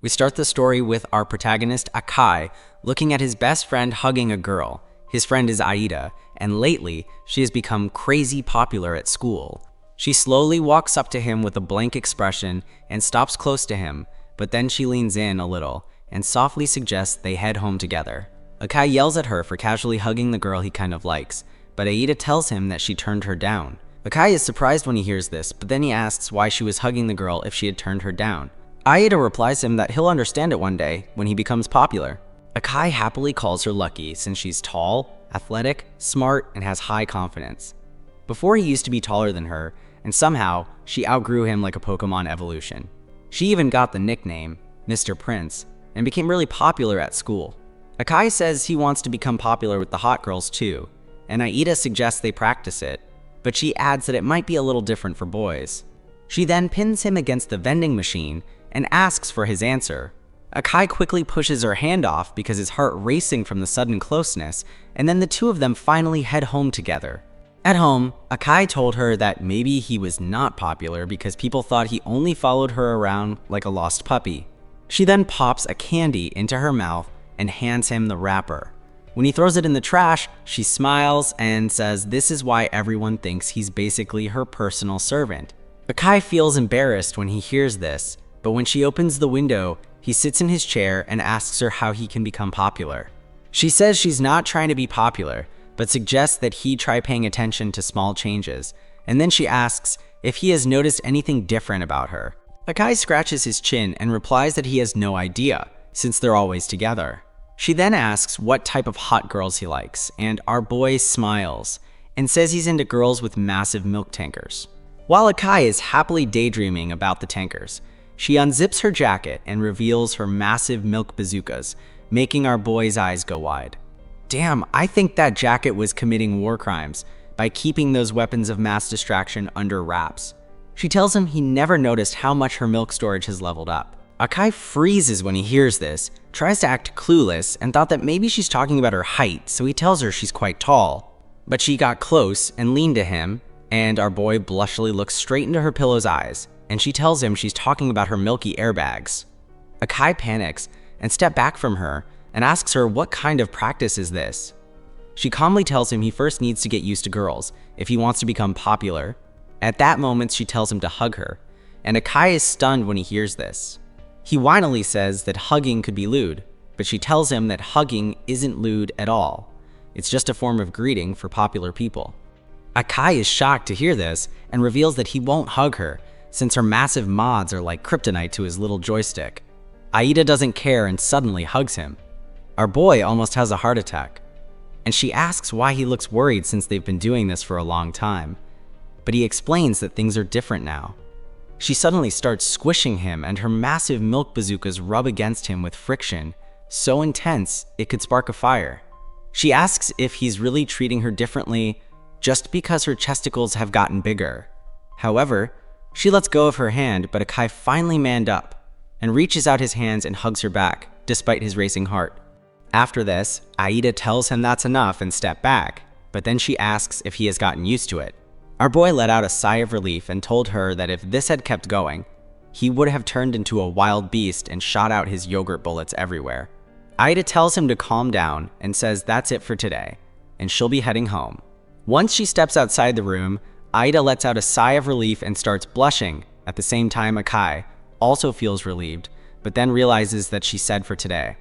We start the story with our protagonist, Akai, looking at his best friend hugging a girl. His friend is Aida, and lately, she has become crazy popular at school. She slowly walks up to him with a blank expression and stops close to him, but then she leans in a little and softly suggests they head home together. Akai yells at her for casually hugging the girl he kind of likes, but Aida tells him that she turned her down. Akai is surprised when he hears this, but then he asks why she was hugging the girl if she had turned her down. Aida replies him that he'll understand it one day when he becomes popular. Akai happily calls her lucky since she's tall, athletic, smart, and has high confidence. Before he used to be taller than her, and somehow she outgrew him like a Pokemon evolution. She even got the nickname Mr. Prince and became really popular at school. Akai says he wants to become popular with the hot girls too, and Aida suggests they practice it, but she adds that it might be a little different for boys. She then pins him against the vending machine and asks for his answer. Akai quickly pushes her hand off because his heart racing from the sudden closeness, and then the two of them finally head home together. At home, Akai told her that maybe he was not popular because people thought he only followed her around like a lost puppy. She then pops a candy into her mouth and hands him the wrapper. When he throws it in the trash, she smiles and says this is why everyone thinks he's basically her personal servant. Akai feels embarrassed when he hears this, but when she opens the window, he sits in his chair and asks her how he can become popular. She says she's not trying to be popular, but suggests that he try paying attention to small changes, and then she asks if he has noticed anything different about her. Akai scratches his chin and replies that he has no idea, since they're always together. She then asks what type of hot girls he likes, and our boy smiles and says he's into girls with massive milk tankers. While Akai is happily daydreaming about the tankers, she unzips her jacket and reveals her massive milk bazookas, making our boy's eyes go wide. Damn, I think that jacket was committing war crimes by keeping those weapons of mass destruction under wraps. She tells him he never noticed how much her milk storage has leveled up. Akai freezes when he hears this, tries to act clueless, and thought that maybe she's talking about her height, so he tells her she's quite tall. But she got close and leaned to him, and our boy blushily looks straight into her pillow's eyes, and she tells him she's talking about her milky airbags. Akai panics and steps back from her and asks her what kind of practice is this. She calmly tells him he first needs to get used to girls if he wants to become popular. At that moment, she tells him to hug her, and Akai is stunned when he hears this. He whinily says that hugging could be lewd, but she tells him that hugging isn't lewd at all. It's just a form of greeting for popular people. Akai is shocked to hear this and reveals that he won't hug her since her massive mods are like kryptonite to his little joystick. Aida doesn't care and suddenly hugs him. Our boy almost has a heart attack, and she asks why he looks worried since they've been doing this for a long time, but he explains that things are different now. She suddenly starts squishing him and her massive milk bazookas rub against him with friction, so intense it could spark a fire. She asks if he's really treating her differently just because her chesticles have gotten bigger. However, she lets go of her hand, but Akai finally manned up and reaches out his hands and hugs her back, despite his racing heart. After this, Aida tells him that's enough and steps back, but then she asks if he has gotten used to it. Our boy let out a sigh of relief and told her that if this had kept going, he would have turned into a wild beast and shot out his yogurt bullets everywhere. Aida tells him to calm down and says that's it for today, and she'll be heading home. Once she steps outside the room, Aida lets out a sigh of relief and starts blushing. At the same time, Akai also feels relieved, but then realizes that she said for today.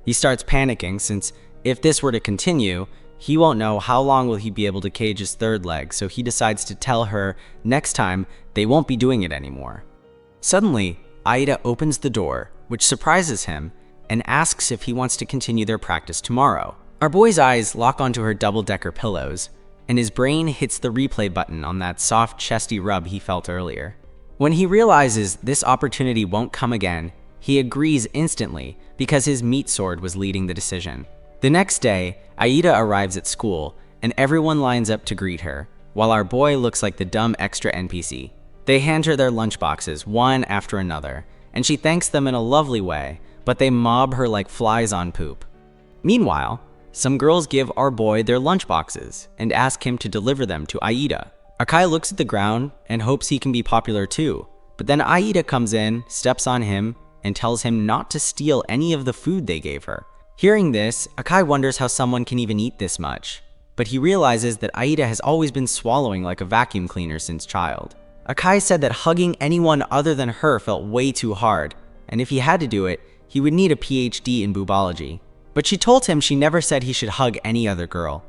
He starts panicking since if this were to continue, he won't know how long will he be able to cage his third leg, so he decides to tell her next time they won't be doing it anymore. Suddenly, Aida opens the door, which surprises him, and asks if he wants to continue their practice tomorrow. Our boy's eyes lock onto her double-decker pillows, and his brain hits the replay button on that soft, chesty rub he felt earlier. When he realizes this opportunity won't come again, he agrees instantly because his meat sword was leading the decision. The next day, Aida arrives at school, and everyone lines up to greet her, while our boy looks like the dumb extra NPC. They hand her their lunchboxes, one after another, and she thanks them in a lovely way, but they mob her like flies on poop. Meanwhile, some girls give our boy their lunchboxes and ask him to deliver them to Aida. Akai looks at the ground and hopes he can be popular too, but then Aida comes in, steps on him, and tells him not to steal any of the food they gave her. Hearing this, Akai wonders how someone can even eat this much, but he realizes that Aida has always been swallowing like a vacuum cleaner since child. Akai said that hugging anyone other than her felt way too hard, and if he had to do it, he would need a PhD in boobology. But she told him she never said he should hug any other girl.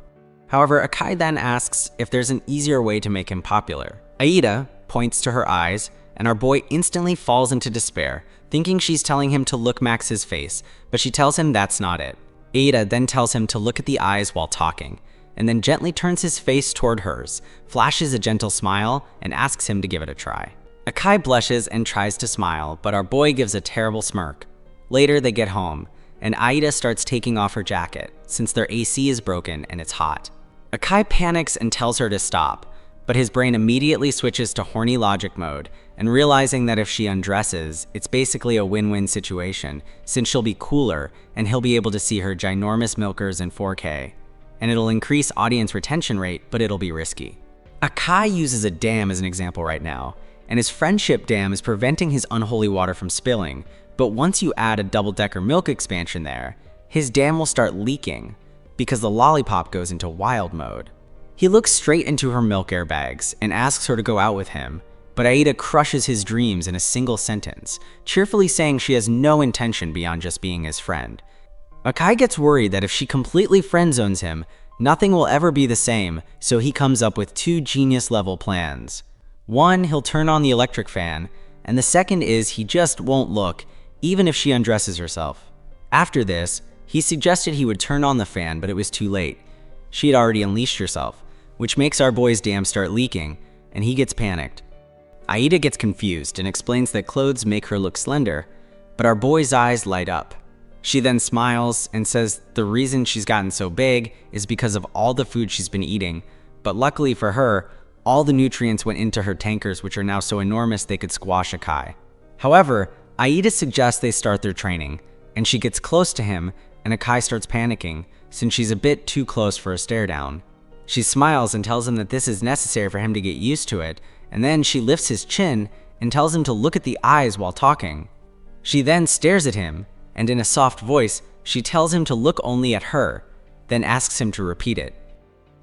However, Akai then asks if there's an easier way to make him popular. Aida points to her eyes, and our boy instantly falls into despair, thinking she's telling him to look Max's face, but she tells him that's not it. Aida then tells him to look at the eyes while talking, and then gently turns his face toward hers, flashes a gentle smile, and asks him to give it a try. Akai blushes and tries to smile, but our boy gives a terrible smirk. Later, they get home, and Aida starts taking off her jacket, since their AC is broken and it's hot. Akai panics and tells her to stop, but his brain immediately switches to horny logic mode, and realizing that if she undresses, it's basically a win-win situation, since she'll be cooler, and he'll be able to see her ginormous milkers in 4K. And it'll increase audience retention rate, but it'll be risky. Akai uses a dam as an example right now, and his friendship dam is preventing his unholy water from spilling, but once you add a double-decker milk expansion there, his dam will start leaking, because the lollipop goes into wild mode. He looks straight into her milk airbags and asks her to go out with him, but Aida crushes his dreams in a single sentence, cheerfully saying she has no intention beyond just being his friend. Akai gets worried that if she completely friend-zones him, nothing will ever be the same, so he comes up with two genius-level plans. One, he'll turn on the electric fan, and the second is he just won't look, even if she undresses herself. After this, he suggested he would turn on the fan, but it was too late. She had already unleashed herself, which makes our boy's dam start leaking, and he gets panicked. Aida gets confused and explains that clothes make her look slender, but our boy's eyes light up. She then smiles and says the reason she's gotten so big is because of all the food she's been eating, but luckily for her, all the nutrients went into her tankers, which are now so enormous they could squash Akai. However, Aida suggests they start their training, and she gets close to him, and Akai starts panicking, since she's a bit too close for a stare down. She smiles and tells him that this is necessary for him to get used to it, and then she lifts his chin and tells him to look at the eyes while talking. She then stares at him, and in a soft voice, she tells him to look only at her, then asks him to repeat it.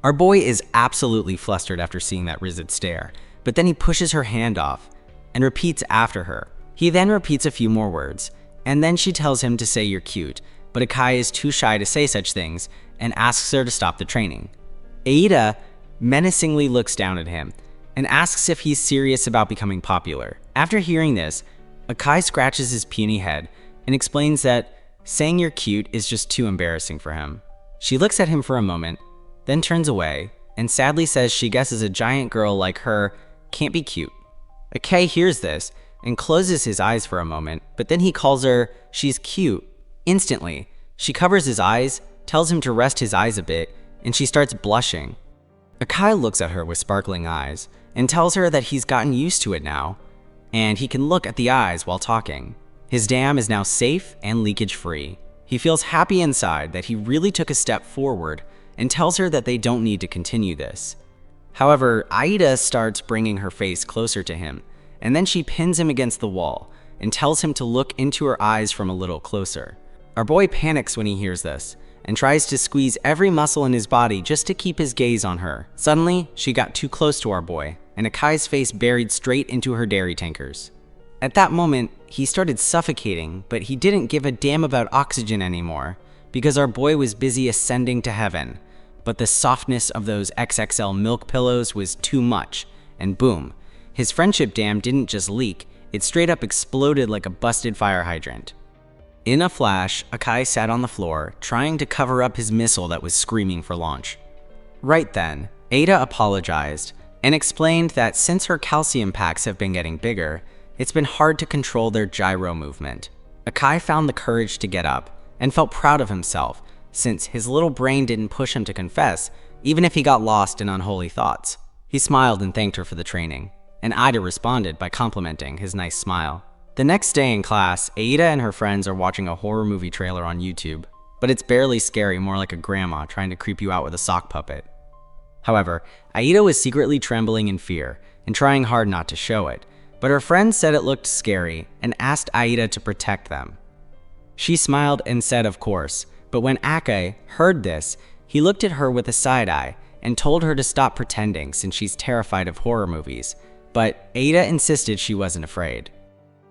Our boy is absolutely flustered after seeing that rizzed stare, but then he pushes her hand off and repeats after her. He then repeats a few more words, and then she tells him to say you're cute, but Akai is too shy to say such things and asks her to stop the training. Aida menacingly looks down at him and asks if he's serious about becoming popular. After hearing this, Akai scratches his puny head and explains that saying you're cute is just too embarrassing for him. She looks at him for a moment, then turns away, and sadly says she guesses a giant girl like her can't be cute. Akai hears this and closes his eyes for a moment, but then he calls her she's cute. Instantly, she covers his eyes, tells him to rest his eyes a bit, and she starts blushing. Akai looks at her with sparkling eyes and tells her that he's gotten used to it now, and he can look at the eyes while talking. His dam is now safe and leakage-free. He feels happy inside that he really took a step forward and tells her that they don't need to continue this. However, Aida starts bringing her face closer to him, and then she pins him against the wall and tells him to look into her eyes from a little closer. Our boy panics when he hears this and tries to squeeze every muscle in his body just to keep his gaze on her. Suddenly, she got too close to our boy, and Akai's face buried straight into her dairy tankers. At that moment, he started suffocating, but he didn't give a damn about oxygen anymore because our boy was busy ascending to heaven. But the softness of those XXL milk pillows was too much, and boom, his friendship dam didn't just leak, it straight up exploded like a busted fire hydrant. In a flash, Akai sat on the floor, trying to cover up his missile that was screaming for launch. Right then, Aida apologized and explained that since her calcium packs have been getting bigger, it's been hard to control their gyro movement. Akai found the courage to get up and felt proud of himself, since his little brain didn't push him to confess, even if he got lost in unholy thoughts. He smiled and thanked her for the training, and Aida responded by complimenting his nice smile. The next day in class, Aida and her friends are watching a horror movie trailer on YouTube, but it's barely scary, more like a grandma trying to creep you out with a sock puppet. However, Aida was secretly trembling in fear and trying hard not to show it, but her friends said it looked scary and asked Aida to protect them. She smiled and said of course, but when Akai heard this, he looked at her with a side eye and told her to stop pretending since she's terrified of horror movies, but Aida insisted she wasn't afraid.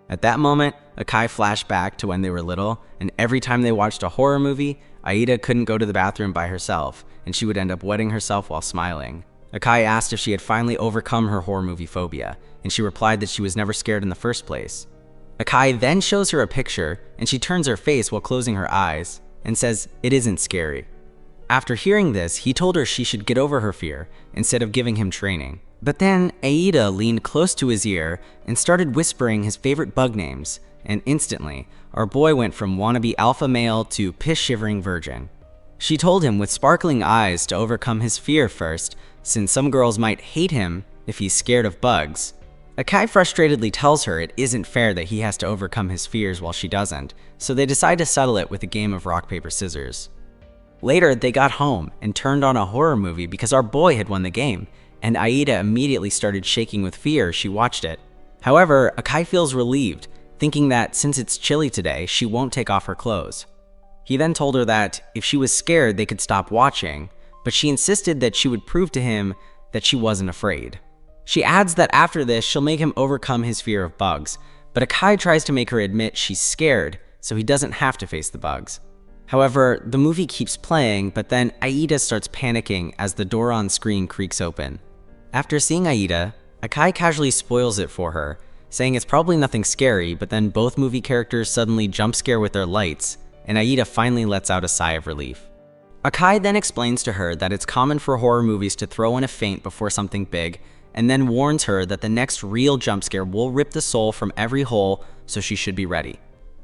At that moment, Akai flashed back to when they were little, and every time they watched a horror movie, Aida couldn't go to the bathroom by herself, and she would end up wetting herself while smiling. Akai asked if she had finally overcome her horror movie phobia, and she replied that she was never scared in the first place. Akai then shows her a picture, and she turns her face while closing her eyes, and says it isn't scary. After hearing this, he told her she should get over her fear instead of giving him training. But then Aida leaned close to his ear and started whispering his favorite bug names, and instantly, our boy went from wannabe alpha male to piss-shivering virgin. She told him with sparkling eyes to overcome his fear first, since some girls might hate him if he's scared of bugs. Akai frustratedly tells her it isn't fair that he has to overcome his fears while she doesn't, so they decide to settle it with a game of rock, paper, scissors. Later, they got home and turned on a horror movie because our boy had won the game, and Aida immediately started shaking with fear as she watched it. However, Akai feels relieved, thinking that since it's chilly today, she won't take off her clothes. He then told her that if she was scared, they could stop watching, but she insisted that she would prove to him that she wasn't afraid. She adds that after this, she'll make him overcome his fear of bugs, but Akai tries to make her admit she's scared so he doesn't have to face the bugs. However, the movie keeps playing, but then Aida starts panicking as the door on screen creaks open. After seeing Aida, Akai casually spoils it for her, saying it's probably nothing scary, but then both movie characters suddenly jump scare with their lights, and Aida finally lets out a sigh of relief. Akai then explains to her that it's common for horror movies to throw in a feint before something big, and then warns her that the next real jump scare will rip the soul from every hole, so she should be ready.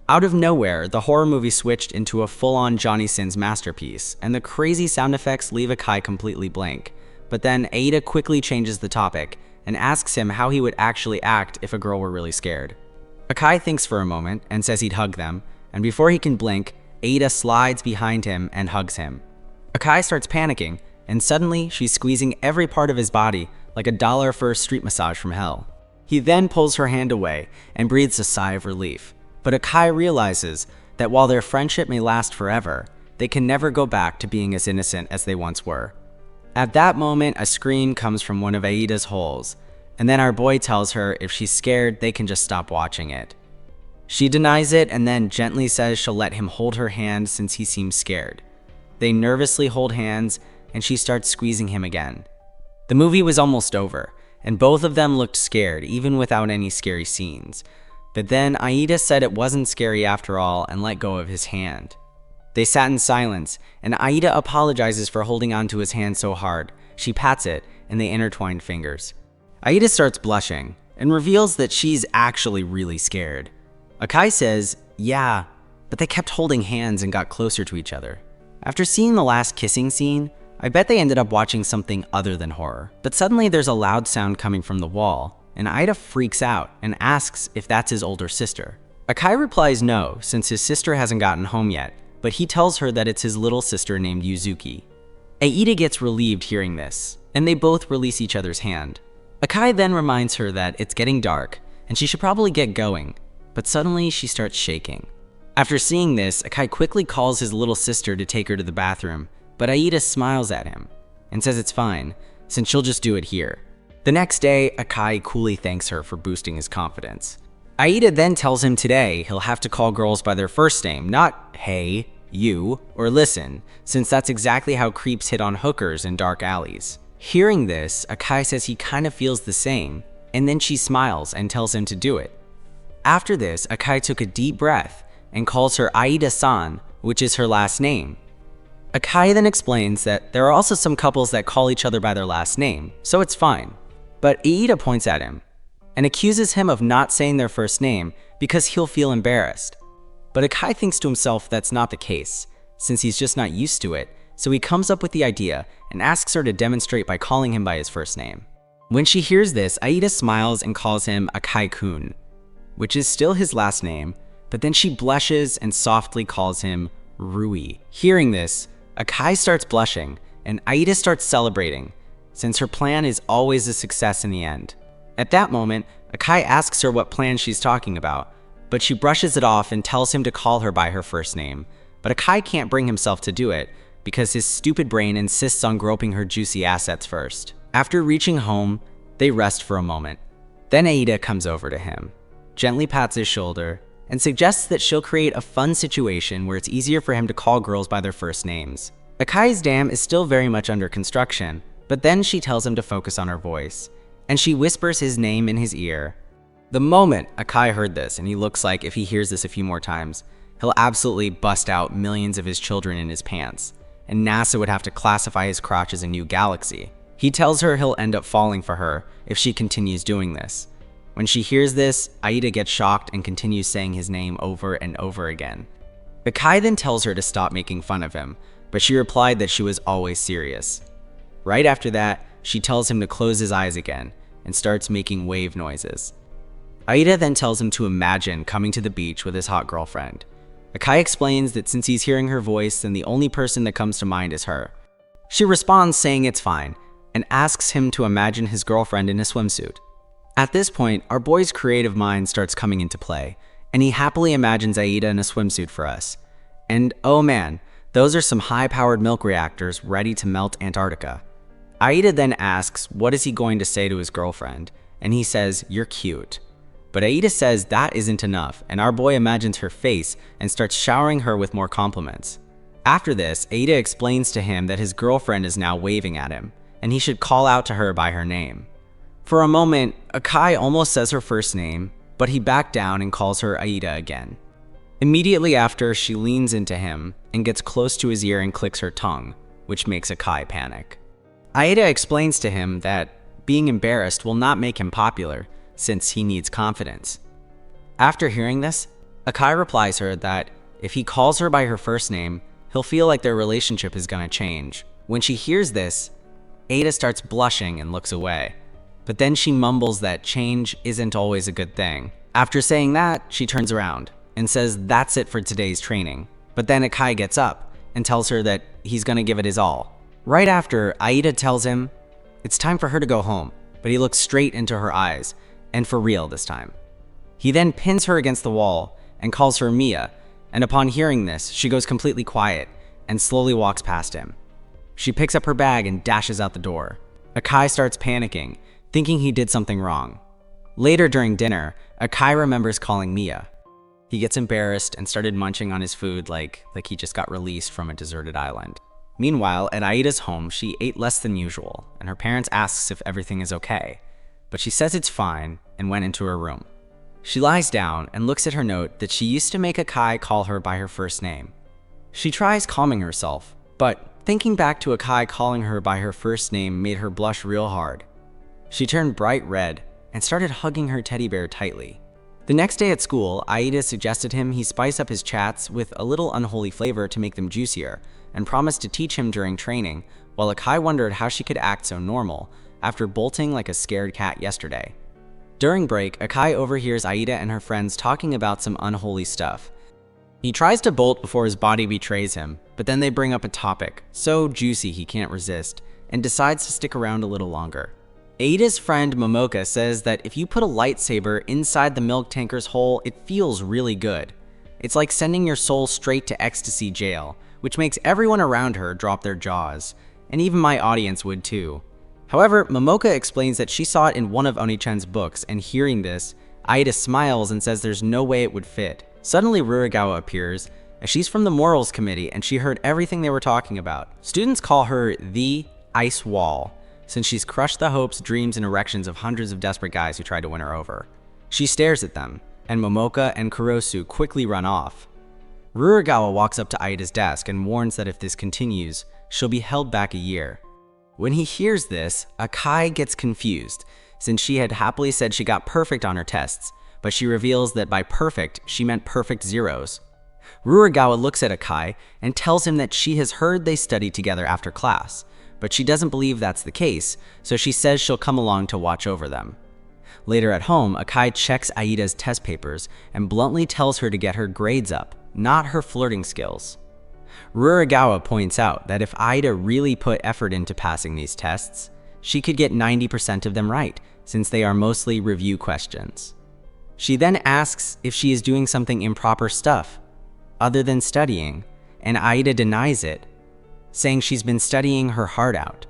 Out of nowhere, the horror movie switched into a full-on Johnny Sins masterpiece, and the crazy sound effects leave Akai completely blank. But then Aida quickly changes the topic and asks him how he would actually act if a girl were really scared. Akai thinks for a moment and says he'd hug them, and before he can blink, Aida slides behind him and hugs him. Akai starts panicking, and suddenly she's squeezing every part of his body like a dollar for a street massage from hell. He then pulls her hand away and breathes a sigh of relief. But Akai realizes that while their friendship may last forever, they can never go back to being as innocent as they once were. At that moment, a scream comes from one of Aida's holes, and then our boy tells her if she's scared, they can just stop watching it. She denies it and then gently says she'll let him hold her hand since he seems scared. They nervously hold hands, and she starts squeezing him again. The movie was almost over, and both of them looked scared, even without any scary scenes. But then Aida said it wasn't scary after all and let go of his hand. They sat in silence, and Aida apologizes for holding onto his hand so hard. She pats it, and they intertwined fingers. Aida starts blushing and reveals that she's actually really scared. Akai says, yeah, but they kept holding hands and got closer to each other. After seeing the last kissing scene, I bet they ended up watching something other than horror. But suddenly there's a loud sound coming from the wall, and Aida freaks out and asks if that's his older sister. Akai replies no, since his sister hasn't gotten home yet, but he tells her that it's his little sister named Yuzuki. Aida gets relieved hearing this, and they both release each other's hand. Akai then reminds her that it's getting dark, and she should probably get going, but suddenly she starts shaking. After seeing this, Akai quickly calls his little sister to take her to the bathroom, but Aida smiles at him and says it's fine, since she'll just do it here. The next day, Akai coolly thanks her for boosting his confidence. Aida then tells him today he'll have to call girls by their first name, not hey, you, or listen, since that's exactly how creeps hit on hookers in dark alleys. Hearing this, Akai says he kind of feels the same, and then she smiles and tells him to do it. After this, Akai took a deep breath and calls her Aida-san, which is her last name. Akai then explains that there are also some couples that call each other by their last name, so it's fine. But Aida points at him and accuses him of not saying their first name because he'll feel embarrassed. But Akai thinks to himself that's not the case, since he's just not used to it, so he comes up with the idea and asks her to demonstrate by calling him by his first name. When she hears this, Aida smiles and calls him Akai-kun, which is still his last name, but then she blushes and softly calls him Rui. Hearing this, Akai starts blushing and Aida starts celebrating, since her plan is always a success in the end. At that moment, Akai asks her what plan she's talking about, but she brushes it off and tells him to call her by her first name. But Akai can't bring himself to do it because his stupid brain insists on groping her juicy assets first. After reaching home, they rest for a moment. Then Aida comes over to him, gently pats his shoulder, and suggests that she'll create a fun situation where it's easier for him to call girls by their first names. Akai's dam is still very much under construction, but then she tells him to focus on her voice, and she whispers his name in his ear. The moment Akai heard this, and he looks like if he hears this a few more times, he'll absolutely bust out millions of his children in his pants, and NASA would have to classify his crotch as a new galaxy. He tells her he'll end up falling for her if she continues doing this. When she hears this, Aida gets shocked and continues saying his name over and over again. Akai then tells her to stop making fun of him, but she replied that she was always serious. Right after that, she tells him to close his eyes again and starts making wave noises. Aida then tells him to imagine coming to the beach with his hot girlfriend. Akai explains that since he's hearing her voice, then the only person that comes to mind is her. She responds saying it's fine, and asks him to imagine his girlfriend in a swimsuit. At this point, our boy's creative mind starts coming into play, and he happily imagines Aida in a swimsuit for us. And oh man, those are some high-powered milk reactors ready to melt Antarctica. Aida then asks what is he going to say to his girlfriend, and he says, "You're cute." But Aida says that isn't enough, and our boy imagines her face and starts showering her with more compliments. After this, Aida explains to him that his girlfriend is now waving at him, and he should call out to her by her name. For a moment, Akai almost says her first name, but he backed down and calls her Aida again. Immediately after, she leans into him and gets close to his ear and clicks her tongue, which makes Akai panic. Aida explains to him that being embarrassed will not make him popular, since he needs confidence. After hearing this, Akai replies her that if he calls her by her first name, he'll feel like their relationship is gonna change. When she hears this, Aida starts blushing and looks away. But then she mumbles that change isn't always a good thing. After saying that, she turns around and says that's it for today's training. But then Akai gets up and tells her that he's gonna give it his all. Right after, Aida tells him it's time for her to go home, but he looks straight into her eyes, and for real this time. He then pins her against the wall and calls her Mia, and upon hearing this, she goes completely quiet and slowly walks past him. She picks up her bag and dashes out the door. Akai starts panicking, thinking he did something wrong. Later during dinner, Akai remembers calling Mia. He gets embarrassed and started munching on his food like he just got released from a deserted island. Meanwhile, at Aida's home, she ate less than usual, and her parents asks if everything is okay, but she says it's fine and went into her room. She lies down and looks at her note that she used to make Akai call her by her first name. She tries calming herself, but thinking back to Akai calling her by her first name made her blush real hard. She turned bright red and started hugging her teddy bear tightly. The next day at school, Aida suggested him he spice up his chats with a little unholy flavor to make them juicier, and promised to teach him during training, while Akai wondered how she could act so normal after bolting like a scared cat yesterday. During break, Akai overhears Aida and her friends talking about some unholy stuff. He tries to bolt before his body betrays him, but then they bring up a topic so juicy he can't resist, and decides to stick around a little longer. Aida's friend Momoka says that if you put a lightsaber inside the milk tanker's hole, it feels really good. It's like sending your soul straight to ecstasy jail, which makes everyone around her drop their jaws, and even my audience would too. However, Momoka explains that she saw it in one of Oni-chan's books, and hearing this, Aida smiles and says there's no way it would fit. Suddenly Rurogawa appears, as she's from the Morals Committee and she heard everything they were talking about. Students call her the Ice Wall, since she's crushed the hopes, dreams, and erections of hundreds of desperate guys who tried to win her over. She stares at them, and Momoka and Kurosu quickly run off. Rurogawa walks up to Aida's desk and warns that if this continues, she'll be held back a year. When he hears this, Akai gets confused, since she had happily said she got perfect on her tests, but she reveals that by perfect, she meant perfect zeros. Rurogawa looks at Akai and tells him that she has heard they study together after class, but she doesn't believe that's the case, so she says she'll come along to watch over them. Later at home, Akai checks Aida's test papers and bluntly tells her to get her grades up, not her flirting skills. Rurogawa points out that if Aida really put effort into passing these tests, she could get 90% of them right, since they are mostly review questions. She then asks if she is doing something improper stuff, other than studying, and Aida denies it, saying she's been studying her heart out.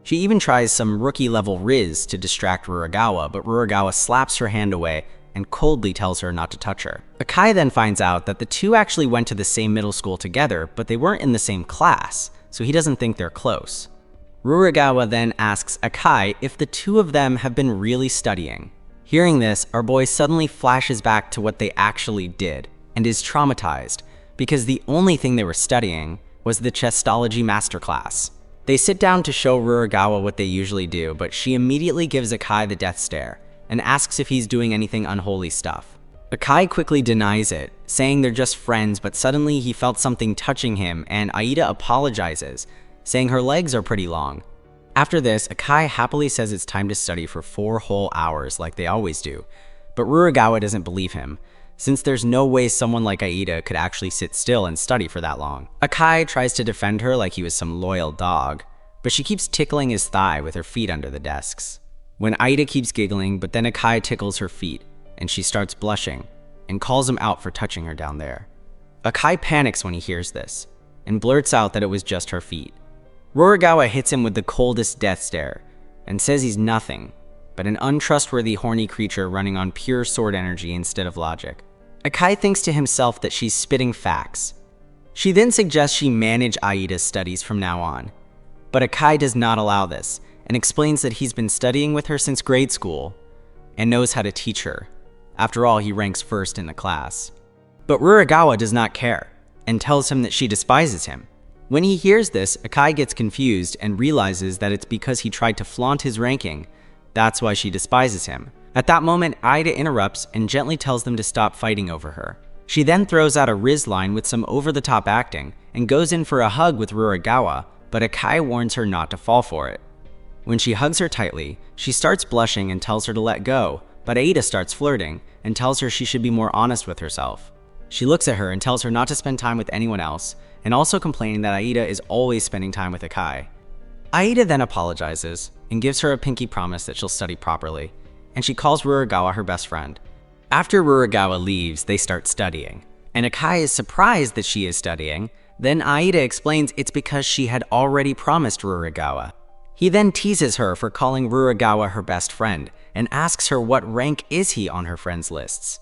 She even tries some rookie-level riz to distract Rurogawa, but Rurogawa slaps her hand away and coldly tells her not to touch her. Akai then finds out that the two actually went to the same middle school together, but they weren't in the same class, so he doesn't think they're close. Rurogawa then asks Akai if the two of them have been really studying. Hearing this, our boy suddenly flashes back to what they actually did, and is traumatized, because the only thing they were studying was the chestology masterclass. They sit down to show Rurogawa what they usually do, but she immediately gives Akai the death stare, and asks if he's doing anything unholy stuff. Akai quickly denies it, saying they're just friends, but suddenly he felt something touching him, and Aida apologizes, saying her legs are pretty long. After this, Akai happily says it's time to study for 4 whole hours like they always do, but Rurogawa doesn't believe him, since there's no way someone like Aida could actually sit still and study for that long. Akai tries to defend her like he was some loyal dog, but she keeps tickling his thigh with her feet under the desks. When Aida keeps giggling, but then Akai tickles her feet, and she starts blushing, and calls him out for touching her down there. Akai panics when he hears this, and blurts out that it was just her feet. Rurogawa hits him with the coldest death stare, and says he's nothing but an untrustworthy horny creature running on pure sword energy instead of logic. Akai thinks to himself that she's spitting facts. She then suggests she manage Aida's studies from now on, but Akai does not allow this, and explains that he's been studying with her since grade school, and knows how to teach her. After all, he ranks first in the class. But Rurogawa does not care, and tells him that she despises him. When he hears this, Akai gets confused and realizes that it's because he tried to flaunt his ranking. That's why she despises him. At that moment, Aida interrupts and gently tells them to stop fighting over her. She then throws out a riz line with some over-the-top acting, and goes in for a hug with Rurogawa, but Akai warns her not to fall for it. When she hugs her tightly, she starts blushing and tells her to let go, but Aida starts flirting and tells her she should be more honest with herself. She looks at her and tells her not to spend time with anyone else, and also complaining that Aida is always spending time with Akai. Aida then apologizes and gives her a pinky promise that she'll study properly, and she calls Rurogawa her best friend. After Rurogawa leaves, they start studying, and Akai is surprised that she is studying. Then Aida explains it's because she had already promised Rurogawa. He then teases her for calling Rurogawa her best friend, and asks her what rank is he on her friends lists.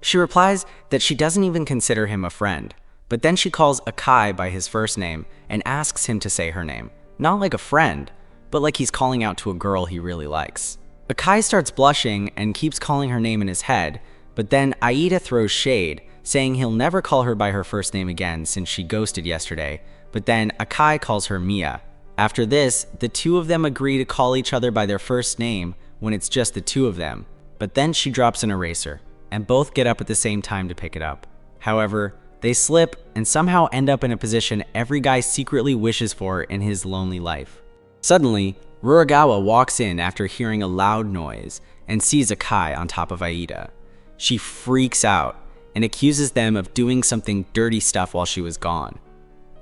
She replies that she doesn't even consider him a friend, but then she calls Akai by his first name and asks him to say her name, not like a friend, but like he's calling out to a girl he really likes. Akai starts blushing and keeps calling her name in his head, but then Aida throws shade, saying he'll never call her by her first name again since she ghosted yesterday, but then Akai calls her Mia. After this, the two of them agree to call each other by their first name when it's just the two of them, but then she drops an eraser, and both get up at the same time to pick it up. However, they slip and somehow end up in a position every guy secretly wishes for in his lonely life. Suddenly, Rurogawa walks in after hearing a loud noise and sees Akai on top of Aida. She freaks out and accuses them of doing something dirty stuff while she was gone.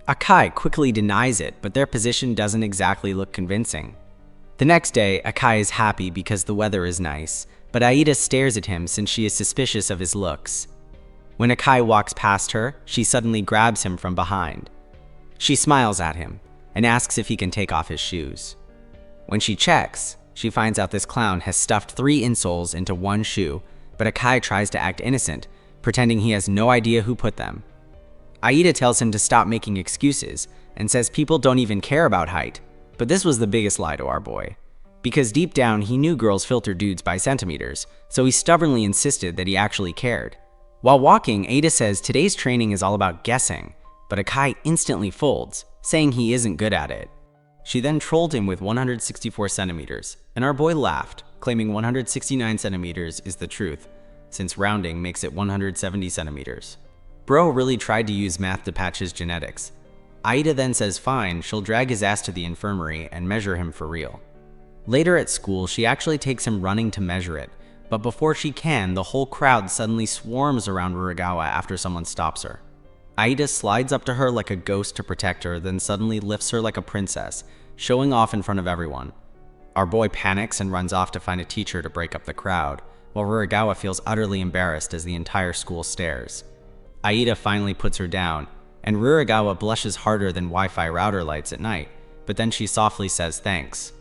Akai quickly denies it, but their position doesn't exactly look convincing. The next day, Akai is happy because the weather is nice, but Aida stares at him since she is suspicious of his looks. When Akai walks past her, she suddenly grabs him from behind. She smiles at him and asks if he can take off his shoes. When she checks, she finds out this clown has stuffed 3 insoles into one shoe, but Akai tries to act innocent, pretending he has no idea who put them. Aida tells him to stop making excuses and says people don't even care about height, but this was the biggest lie to our boy. Because deep down, he knew girls filter dudes by centimeters, so he stubbornly insisted that he actually cared. While walking, Aida says today's training is all about guessing, but Akai instantly folds, saying he isn't good at it. She then trolled him with 164 centimeters, and our boy laughed, claiming 169 centimeters is the truth, since rounding makes it 170 centimeters. Bro really tried to use math to patch his genetics. Aida then says fine, she'll drag his ass to the infirmary and measure him for real. Later at school, she actually takes him running to measure it, but before she can, the whole crowd suddenly swarms around Rurogawa after someone stops her. Aida slides up to her like a ghost to protect her, then suddenly lifts her like a princess, showing off in front of everyone. Our boy panics and runs off to find a teacher to break up the crowd, while Rurogawa feels utterly embarrassed as the entire school stares. Aida finally puts her down, and Rurogawa blushes harder than Wi-Fi router lights at night, but then she softly says thanks.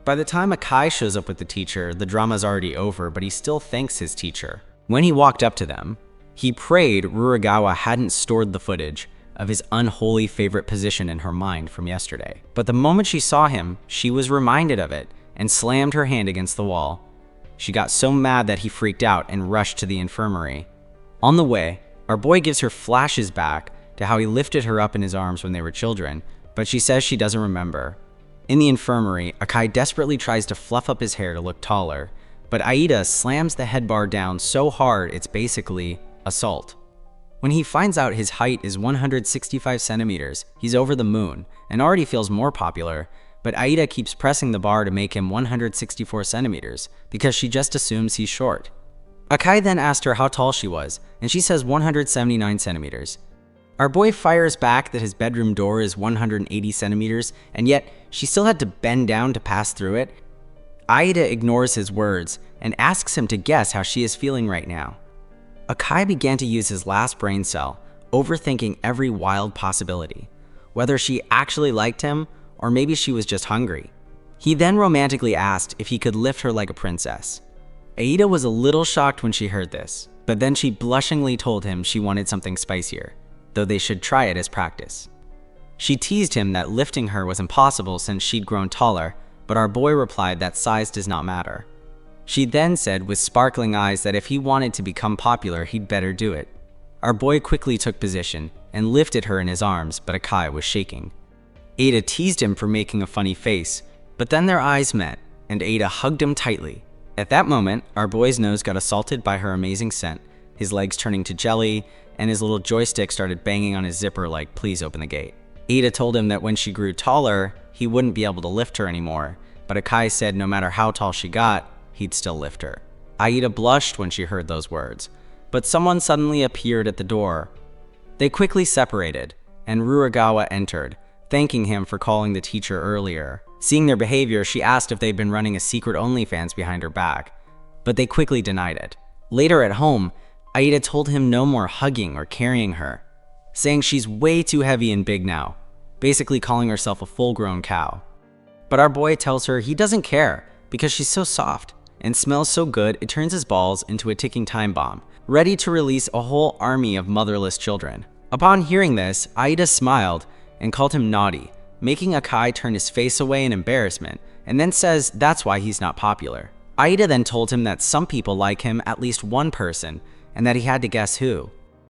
By the time Akai shows up with the teacher, the drama's already over, but he still thanks his teacher. When he walked up to them, he prayed Rurogawa hadn't stored the footage of his unholy favorite position in her mind from yesterday. But the moment she saw him, she was reminded of it and slammed her hand against the wall. She got so mad that he freaked out and rushed to the infirmary. On the way, our boy gives her flashes back to how he lifted her up in his arms when they were children, but she says she doesn't remember. In the infirmary, Akai desperately tries to fluff up his hair to look taller, but Aida slams the headbar down so hard it's basically assault. When he finds out his height is 165 centimeters, he's over the moon and already feels more popular, but Aida keeps pressing the bar to make him 164 centimeters because she just assumes he's short. Akai then asked her how tall she was, and she says 179 centimeters. Our boy fires back that his bedroom door is 180 centimeters, and yet she still had to bend down to pass through it. Aida ignores his words and asks him to guess how she is feeling right now. Akai began to use his last brain cell, overthinking every wild possibility, whether she actually liked him or maybe she was just hungry. He then romantically asked if he could lift her like a princess. Aida was a little shocked when she heard this, but then she blushingly told him she wanted something spicier, though they should try it as practice. She teased him that lifting her was impossible since she'd grown taller, but our boy replied that size does not matter. She then said with sparkling eyes that if he wanted to become popular, he'd better do it. Our boy quickly took position and lifted her in his arms, but Akai was shaking. Aida teased him for making a funny face, but then their eyes met, and Aida hugged him tightly. At that moment, our boy's nose got assaulted by her amazing scent, his legs turning to jelly, and his little joystick started banging on his zipper like, "Please open the gate." Aida told him that when she grew taller, he wouldn't be able to lift her anymore, but Akai said no matter how tall she got, he'd still lift her. Aida blushed when she heard those words, but someone suddenly appeared at the door. They quickly separated, and Rurogawa entered, thanking him for calling the teacher earlier. Seeing their behavior, she asked if they'd been running a secret OnlyFans behind her back, but they quickly denied it. Later at home, Aida told him no more hugging or carrying her, saying she's way too heavy and big now, basically calling herself a full-grown cow. But our boy tells her he doesn't care because she's so soft and smells so good it turns his balls into a ticking time bomb, ready to release a whole army of motherless children. Upon hearing this, Aida smiled and called him naughty, making Akai turn his face away in embarrassment, and then says that's why he's not popular. Aida then told him that some people like him, at least one person, and that he had to guess who.